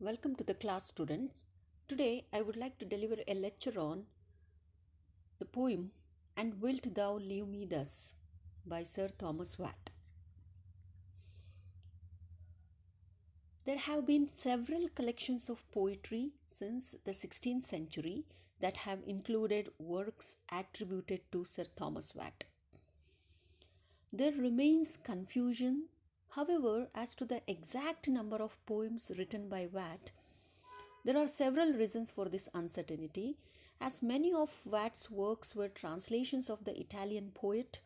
Welcome to the class, students. Today I would like to deliver a lecture on the poem And Wilt Thou Leave Me Thus by Sir Thomas Watt. There have been several collections of poetry since the 16th century that have included works attributed to Sir Thomas Watt. There remains confusion, however, as to the exact number of poems written by Watt. There are several reasons for this uncertainty, as many of Watt's works were translations of the Italian poet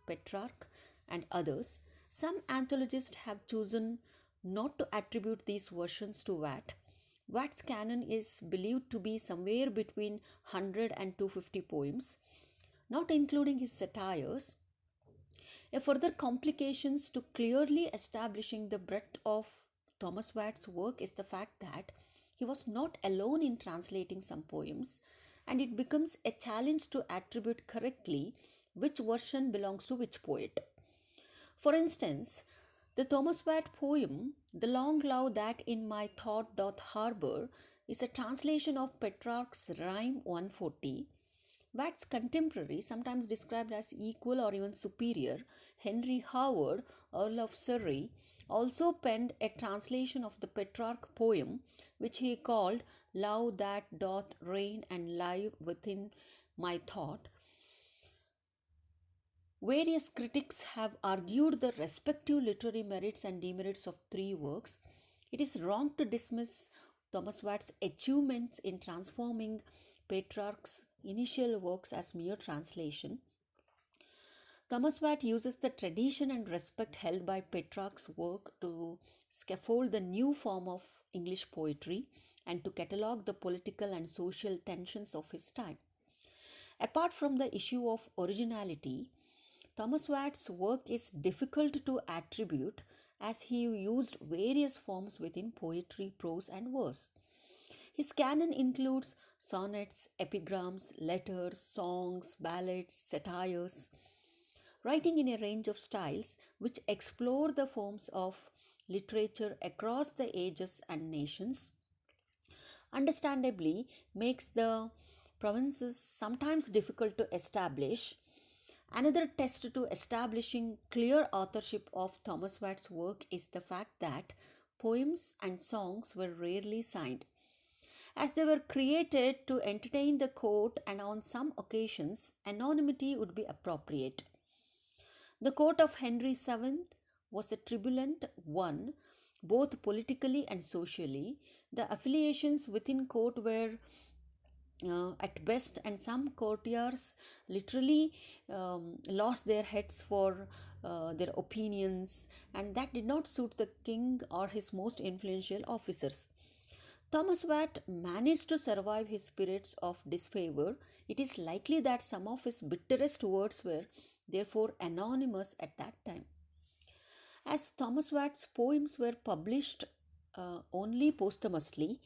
Petrarch and others. Some anthologists have chosen not to attribute these versions to Watt. Watt's canon is believed to be somewhere between 100 and 250 poems, not including his satires. A further complications to clearly establishing the breadth of Thomas Watt's work is the fact that he was not alone in translating some poems, and it becomes a challenge to attribute correctly which version belongs to which poet. For instance, the Thomas Watt poem, The Long Love That in My Thought Doth Harbour, is a translation of Petrarch's Rhyme 140. Watt's contemporary, sometimes described as equal or even superior, Henry Howard, Earl of Surrey, also penned a translation of the Petrarch poem, which he called Love That Doth Reign and Live Within My Thought. Various critics have argued the respective literary merits and demerits of three works. It is wrong to dismiss Thomas Watt's achievements in transforming Petrarch's initial works as mere translation. Thomas Watt uses the tradition and respect held by Petrarch's work to scaffold the new form of English poetry and to catalogue the political and social tensions of his time. Apart from the issue of originality, Thomas Watt's work is difficult to attribute as he used various forms within poetry, prose, and verse. His canon includes sonnets, epigrams, letters, songs, ballads, satires, writing in a range of styles which explore the forms of literature across the ages and nations. Understandably, makes the provinces sometimes difficult to establish. Another test to establishing clear authorship of Thomas Watt's work is the fact that poems and songs were rarely signed, as they were created to entertain the court, and on some occasions anonymity would be appropriate. The court of Henry VII was a turbulent one, both politically and socially. The affiliations within court were at best, and some courtiers literally lost their heads for their opinions, and that did not suit the king or his most influential officers. Thomas Watt managed to survive his periods of disfavor. It is likely that some of his bitterest words were therefore anonymous at that time. As Thomas Watt's poems were published only posthumously,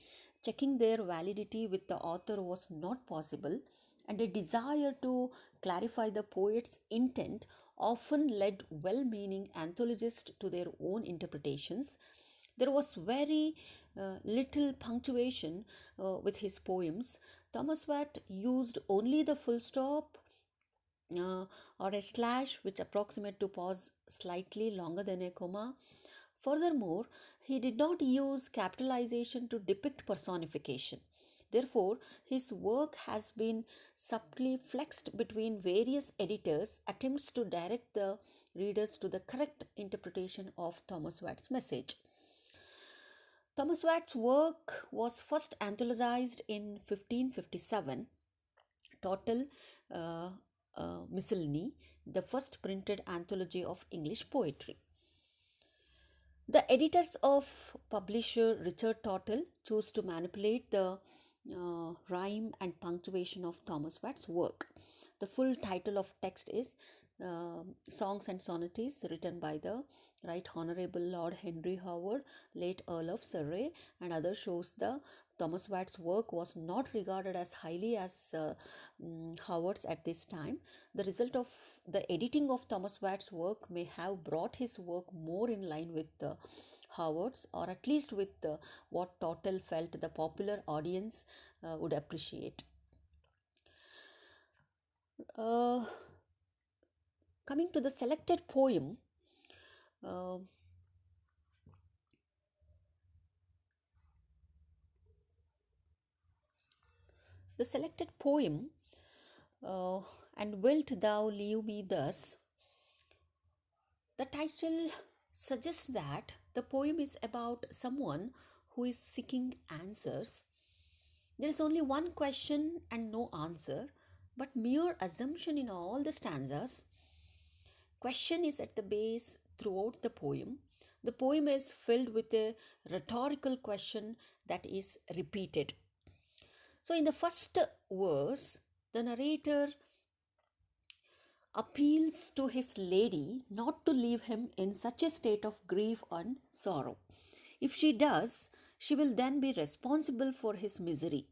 checking their validity with the author was not possible, and a desire to clarify the poet's intent often led well meaning anthologists to their own interpretations. There was very little punctuation with his poems. Thomas Watt used only the full stop or a slash which approximate to pause slightly longer than a comma. Furthermore, he did not use capitalization to depict personification. Therefore, his work has been subtly flexed between various editors' attempts to direct the readers to the correct interpretation of Thomas Watt's message. Thomas Watt's work was first anthologized in 1557, Total Miscellany, the first printed anthology of English poetry. The editors of publisher Richard Tottle chose to manipulate the rhyme and punctuation of Thomas Watt's work. The full title of text is Songs and Sonneties, written by the Right Honorable Lord Henry Howard, late Earl of Surrey, and other shows the Thomas Watt's work was not regarded as highly as Howard's at this time. The result of the editing of Thomas Watt's work may have brought his work more in line with Howard's, or at least with what Tottel felt the popular audience would appreciate. Uh, Coming to the selected poem, uh, the selected poem, uh, and wilt thou leave me thus, the title suggests that the poem is about someone who is seeking answers. There is only one question and no answer, but mere assumption in all the stanzas. Question is at the base throughout the poem. The poem is filled with a rhetorical question that is repeated. So, in the first verse, the narrator appeals to his lady not to leave him in such a state of grief and sorrow. If she does, she will then be responsible for his misery.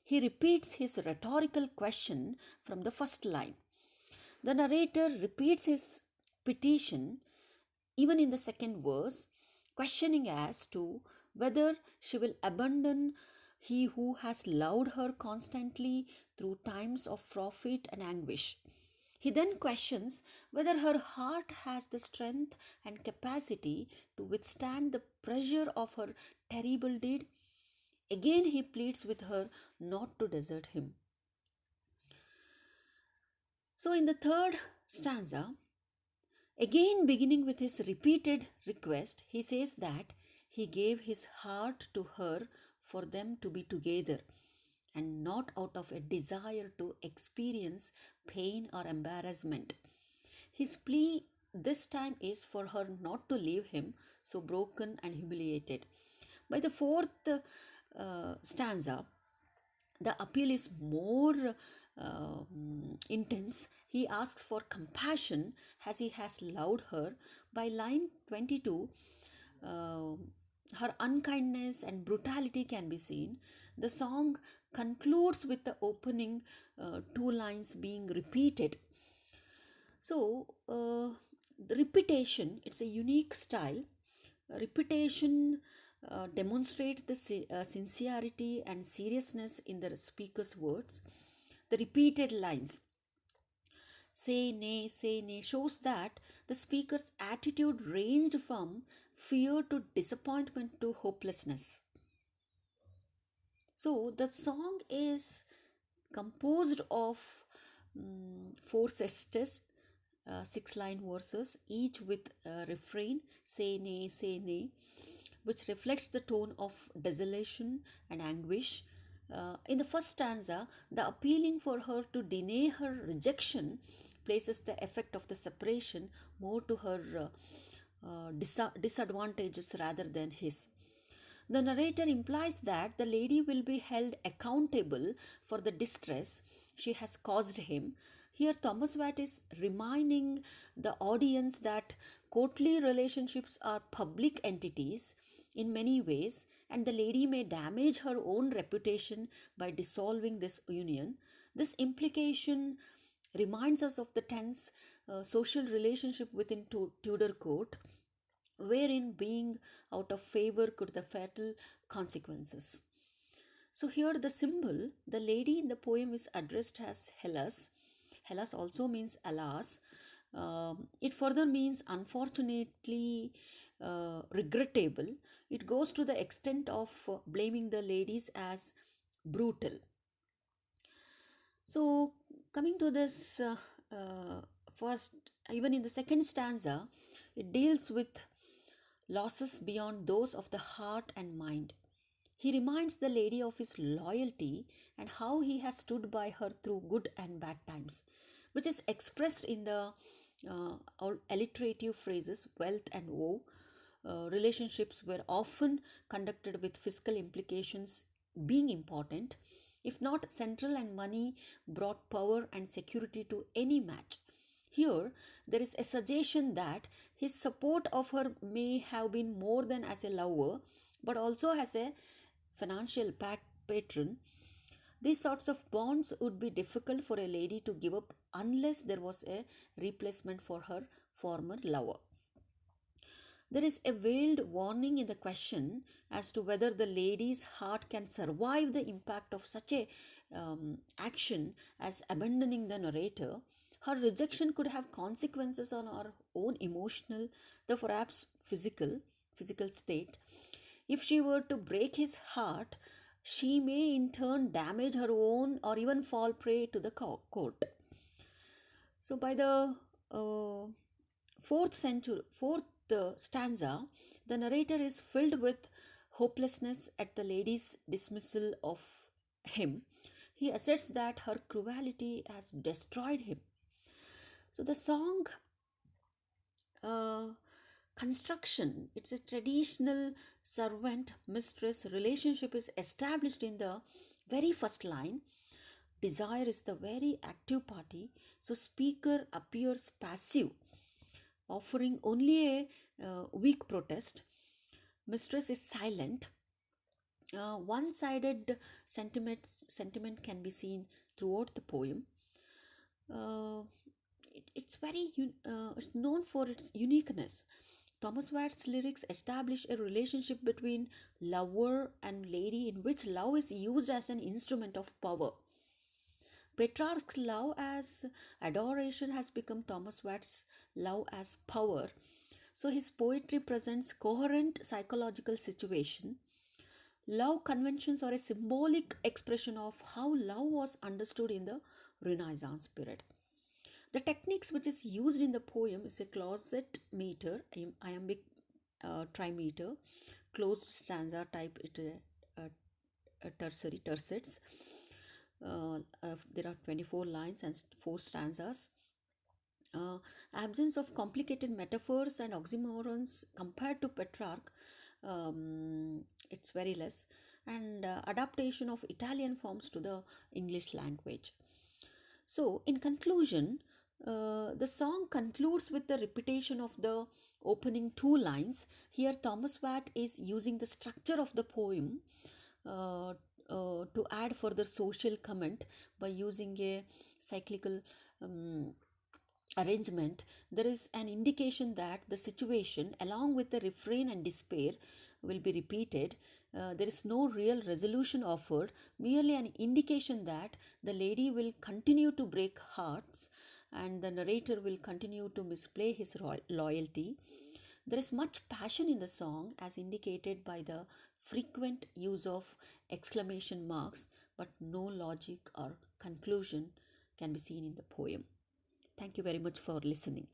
He repeats his rhetorical question from the first line. The narrator repeats his petition even in the second verse, questioning as to whether she will abandon he who has loved her constantly through times of profit and anguish. He then questions whether her heart has the strength and capacity to withstand the pressure of her terrible deed. Again, he pleads with her not to desert him. So, in the third stanza, again beginning with his repeated request, he says that he gave his heart to her for them to be together, and not out of a desire to experience pain or embarrassment. His plea this time is for her not to leave him so broken and humiliated. By the fourth stanza, the appeal is more intense. He asks for compassion as he has loved her. By line 22, uh, her unkindness and brutality can be seen. The song concludes with the opening two lines being repeated. So, the repetition, it's a unique style. Repetition demonstrates the sincerity and seriousness in the speaker's words. The repeated lines, say nay, shows that the speaker's attitude ranged from fear to disappointment to hopelessness. So, the song is composed of four sestes, six line verses, each with a refrain, say nay, which reflects the tone of desolation and anguish. In the first stanza, the appealing for her to deny her rejection places the effect of the separation more to her disadvantages rather than his. The narrator implies that the lady will be held accountable for the distress she has caused him. Here, Thomas Watt is reminding the audience that courtly relationships are public entities in many ways, and the lady may damage her own reputation by dissolving this union. This implication reminds us of the tense social relationship within Tudor court, wherein being out of favor could the fatal consequences. So here the symbol, the lady in the poem is addressed as Hellas. Hellas also means alas. It further means unfortunately, regrettable. It goes to the extent of blaming the ladies as brutal. So coming to this first, even in the second stanza, it deals with losses beyond those of the heart and mind. He reminds the lady of his loyalty and how he has stood by her through good and bad times, which is expressed in the alliterative phrases wealth and woe. Relationships were often conducted with fiscal implications being important, if not central, and money brought power and security to any match. Here, there is a suggestion that his support of her may have been more than as a lover, but also as a financial patron, these sorts of bonds would be difficult for a lady to give up unless there was a replacement for her former lover. There is a veiled warning in the question as to whether the lady's heart can survive the impact of such a action as abandoning the narrator. Her rejection could have consequences on her own emotional, though perhaps physical state. If she were to break his heart, she may in turn damage her own or even fall prey to the court. So, by the fourth stanza, the narrator is filled with hopelessness at the lady's dismissal of him. He asserts that her cruelty has destroyed him. So, the song uh, construction, it's a traditional servant mistress relationship is established in the very first line. Desire is the very active party, so speaker appears passive, offering only a weak protest. Mistress is silent. One-sided sentiment can be seen throughout the poem. Uh, it's known for its uniqueness. Thomas Watt's lyrics establish a relationship between lover and lady in which love is used as an instrument of power. Petrarch's love as adoration has become Thomas Watt's love as power. So his poetry presents coherent psychological situation. Love conventions are a symbolic expression of how love was understood in the Renaissance period. The techniques which is used in the poem is a closet meter, iambic trimeter, closed stanza type, tertiary tercets. There are 24 lines and 4 stanzas. Absence of complicated metaphors and oxymorons compared to Petrarch, it's very less, and adaptation of Italian forms to the English language. So, in conclusion, the song concludes with the repetition of the opening 2 lines. Here, Thomas Watt is using the structure of the poem to add further social comment by using a cyclical arrangement. There is an indication that the situation, along with the refrain and despair, will be repeated. There is no real resolution offered, merely an indication that the lady will continue to break hearts and the narrator will continue to misplay his loyalty. There is much passion in the song, as indicated by the frequent use of exclamation marks, but no logic or conclusion can be seen in the poem. Thank you very much for listening.